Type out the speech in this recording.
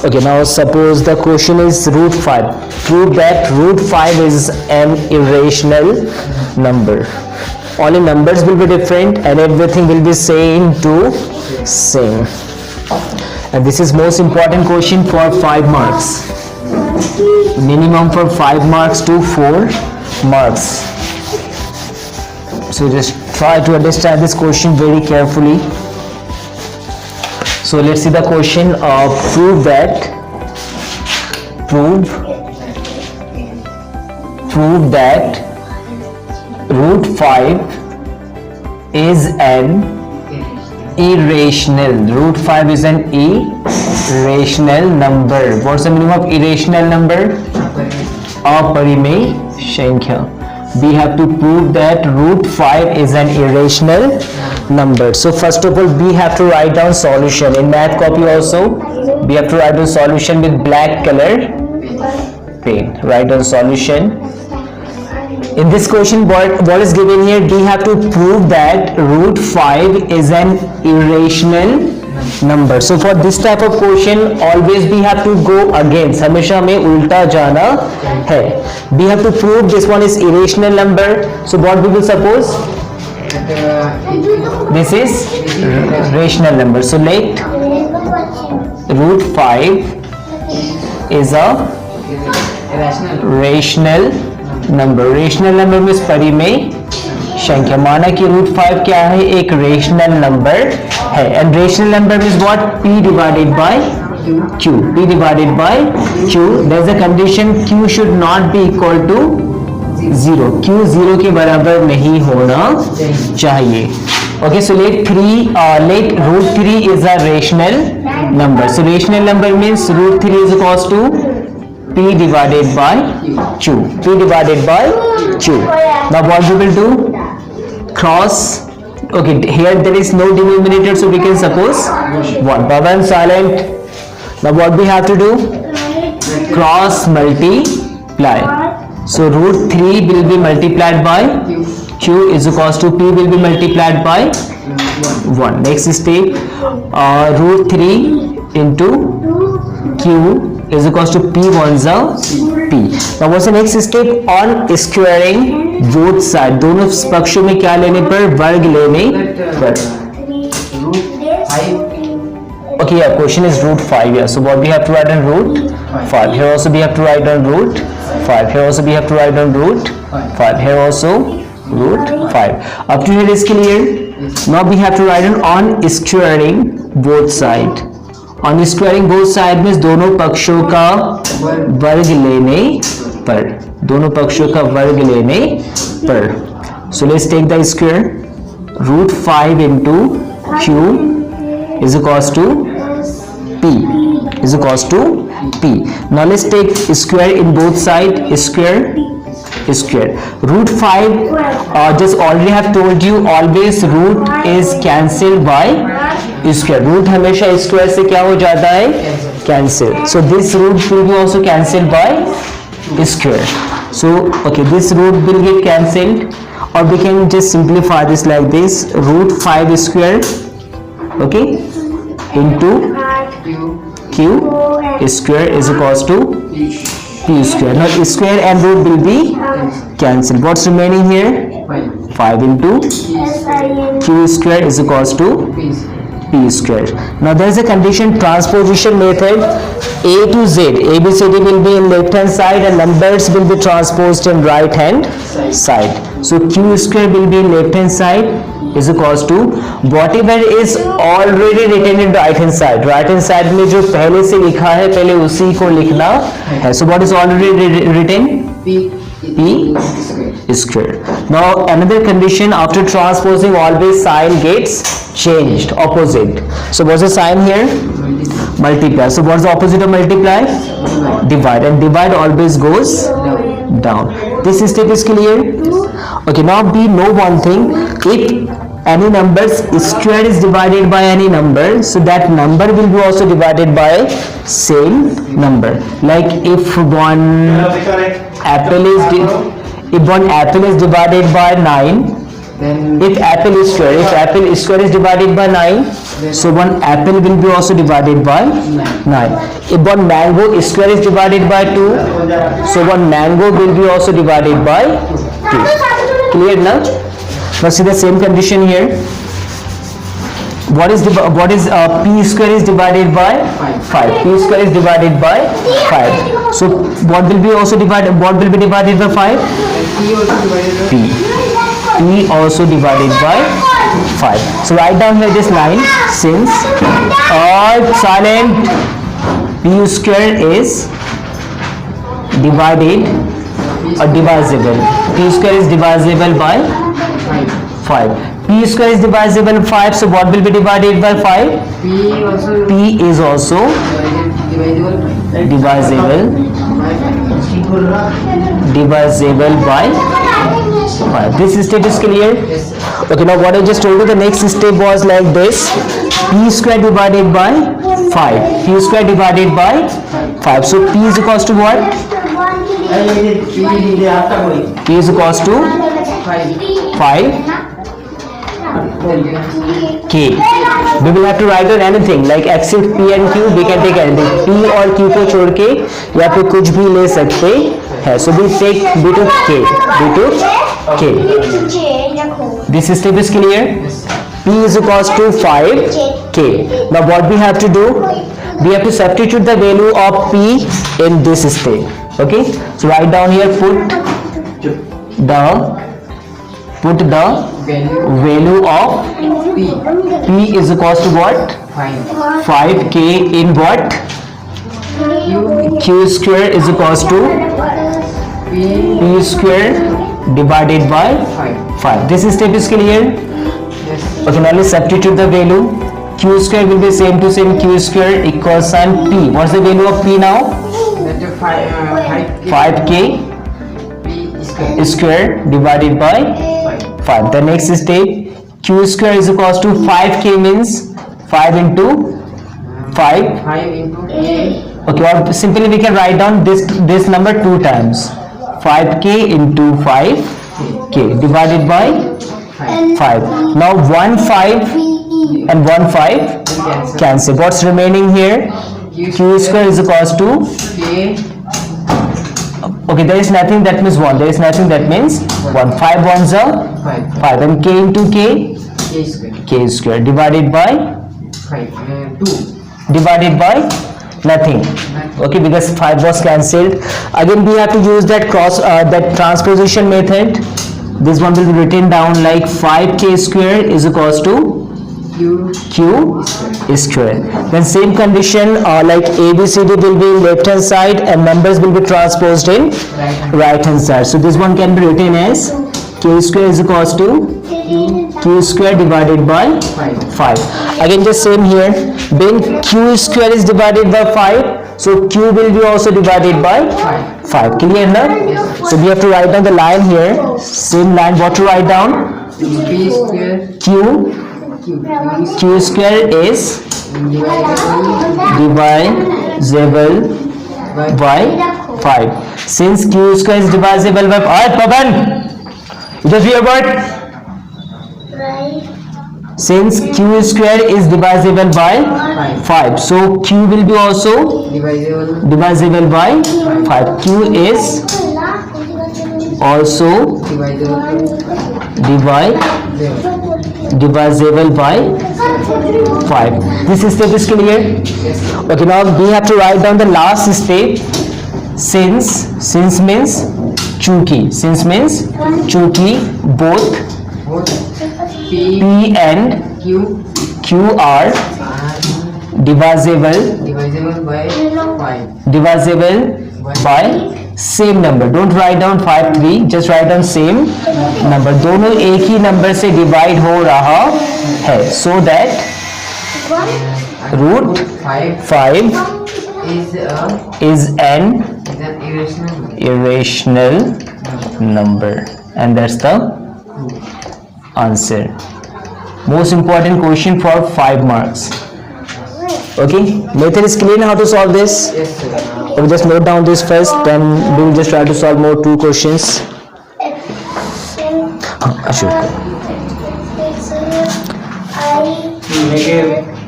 Okay, now suppose the question is root 5. Prove that root 5 is an irrational number. Only numbers will be different and everything will be same to same. And this is most important question for 5 marks. Minimum for 5 marks to 4 marks. So just try to understand this question very carefully. So let's see the question. Prove that root 5 is an irrational. Root 5 is an irrational number. What's the meaning of irrational number? Aparimeय संख्या. We have to prove that root 5 is an irrational number. So first of all, we have to write down solution. In math copy also, we have to write down solution with black color pen. Write down solution. In this question, what is given here? We have to prove that root 5 is an irrational number. So for this type of question, always we have to go against. हमेशा हमें उल्टा जाना है. We have to prove this one is irrational number. So what we will suppose? This is rational number. So let root 5 is a rational number. Rational number means परिमेय संख्या. माना कि root 5 क्या है? एक rational number है. And rational number means what? P divided by Q. P divided by Q. There is a condition Q should not be equal to 0. Q 0 के बराबर नहीं होना चाहिए. Okay, so let root 3 is a rational number. So rational number means root 3 is equals to P divided by Q. P divided by Q. Now what we will do? Cross. Okay, here there is no denominator, so we can suppose 1. Bhavan silent. Now what we have to do? Cross multiply. So root 3 will be multiplied by Q is equals to P will be multiplied by 1. Next step, root 3 into Q is equals to P 1s P. Now what's the next step? On squaring both sides. दोनों पक्षों में क्या लेने पर? वर्ग लेने पर. Okay, yeah, question is root 5. Yeah, so what we have to write on root 5. Here also we have to write on root 5. Here also we have to write on root 5. Here also root 5. Up to here is clear. Now we have to write on squaring both sides. On squaring both sides means दोनों पक्षों का वर्ग लेने पर. दोनों पक्षों का वर्ग लेने पर. So let's take the square. Root 5 into Q is equals to P. Is equals to P. Now let's take square in both sides. Square. Root 5. Just already have told you. Always root is cancelled by square. Root हमेशा square से क्या हो जाता है? Cancel. So this root will be also cancelled by square. So okay, this root will get cancelled, or we can just simplify this like this. Root 5 square, okay, into Q square is equals to P square. Now square and root will be cancelled. What's remaining here? 5 into Q square is equals to P square. Now there is a condition, transposition method. A to Z, ABCD will be in left hand side and numbers will be transposed in right hand side. So Q square will be in left hand side is equals to whatever is already written in right hand side. Right hand side में जो पहले से लिखा है पहले उसी को लिखना है. So what is already written? P square. Now another condition, after transposing always sign gets changed, opposite. So what's the sign here? Multiply. So what's the opposite of multiply? Divide. And divide always goes down. This step is clear. Okay, now we know one thing. If any numbers square is divided by any number, so that number will be also divided by same number. Like if one apple is divided by 9, Then If apple is square, if apple is square is divided by 9, so one apple will be also divided by 9. If one mango is square is divided by 2, so one mango will be also divided by 2. Clear now? Now see the same condition here. What is p square is divided by 5. P square is divided by 5. So what will be also divided? What will be divided by 5? P also divided by P. P also divided by 5. So write down here this line. Since all silent p square is divided or divisible. P square is divisible by 5. P square is divisible by 5. So what will be divided by 5? P also P is also divisible by 5. This step is clear? Okay, now what I just told you, the next step was like this. P square divided by 5. P square divided by 5. So P is equals to what? P is equals to 5 K. We will have to write down anything like except P and Q. We can take anything. P और Q को छोड़ के या फिर कुछ भी ले सकते हैं. So we take B to K. B to K. This step is clear. P is equals to 5K. Now what we have to do? We have to substitute the value of P in this step. Okay. So write down here. Put the value of P is equals to what? 5K in what? Q square is equals to P square divided by 5. This step is clear? Okay, now let's substitute the value. Q square will be same to same. Q square equals sign P. What's the value of P now? 5K square divided by 5. The next step, Q square is equals to 5K means 5 into 5. 5 into K. Okay, or simply we can write down this number 2 times. 5K into 5K divided by 5. Now 1 5 and 1 5 cancel. What's remaining here? Q square is equals to K. Okay, there is nothing, that means 1. There is nothing, that means 1. 5 ones are 5 and K into K K square divided by 2 divided by nothing. Okay, because 5 was cancelled. Again we have to use that that transposition method. This one will be written down like 5K square is equals to Q square. Then same condition like ABCD will be left hand side and numbers will be transposed in right hand side. So this one can be written as K square is equals to Q square divided by 5. Again just same here. When Q square is divided by 5, so Q will be also divided by 5. Clear now? So we have to write down the line here. Same line. What to write down? Q square is divisible by 5. Since Q square is divisible by 5, Pavan, you just hear what? Since Q square is divisible by 5, so Q will be also divisible by 5. Q is also divisible by 5. This step is clear? Okay, now we have to write down the last step. Since means chunki both P and Q are divisible by same number. Don't write down 5 3, just write down same number. दोनों एक ही number से divide हो रहा है, so that root 5 is an irrational number, and that's the answer. Most important question for 5 marks. Okay, method is clear. How to solve this? Yes, sir. Okay, just note down this first, then we will just try to solve more 2 questions. हाँ Ashok It's I Make a